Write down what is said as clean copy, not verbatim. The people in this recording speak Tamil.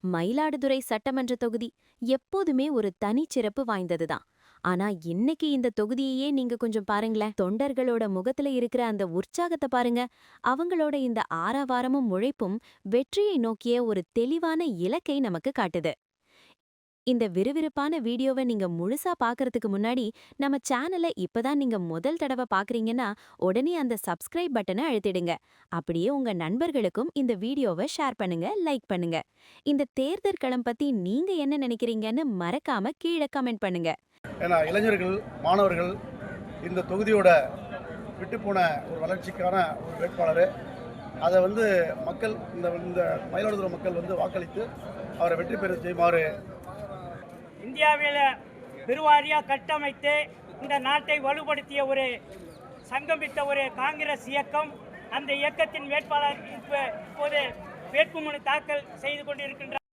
மயிலாடுதுறை சட்டமன்ற தொகுதி எப்போதுமே ஒரு தனிச்சிறப்பு வாய்ந்ததுதான். ஆனா இன்னைக்கு இந்த தொகுதியையே நீங்க கொஞ்சம் பாருங்களேன். தொண்டர்களோட முகத்துல இருக்கிற அந்த உற்சாகத்தை பாருங்க. அவங்களோட இந்த ஆரவாரமும் உழைப்பும் வெற்றியை நோக்கிய ஒரு தெளிவான இலக்கை நமக்கு காட்டுது. இந்த விறுவிறுப்பான வீடியோவை நீங்க முழுசா பார்க்கறதுக்கு முன்னாடி நம்ம சேனலை இப்பதான் நீங்க முதல் தடவை பார்க்கறீங்கன்னா உடனே அந்த சப்ஸ்கிரைப் பட்டனை அழுத்திடுங்க. அப்படியே உங்க நண்பர்களுக்கும் இந்த வீடியோவை ஷேர் பண்ணுங்க, லைக் பண்ணுங்க. இந்த தேர்தல் களம் பத்தி நீங்க என்ன நினைக்கிறீங்கன்னு மறக்காம கீழே கமெண்ட் பண்ணுங்க. ஏன்னா இளைஞர்கள், மாணவர்கள் இந்த தொகுதியோட விட்டுப்போன ஒரு வளர்ச்சிக்கான ஒரு வேட்பாளர். அதை மக்கள் இந்த மயிலாடுதுறை மக்கள் வாக்களித்து அவரை வெற்றி பெற செய்யுமாறு இந்தியாவில் பெருவாரியாக கட்டமைத்து இந்த நாட்டை வலுப்படுத்திய ஒரு சங்கமித்த ஒரு காங்கிரஸ் இயக்கம். அந்த இயக்கத்தின் வேட்பாளர் இப்போது வேட்புமனு தாக்கல் செய்து கொண்டிருக்கின்றார்.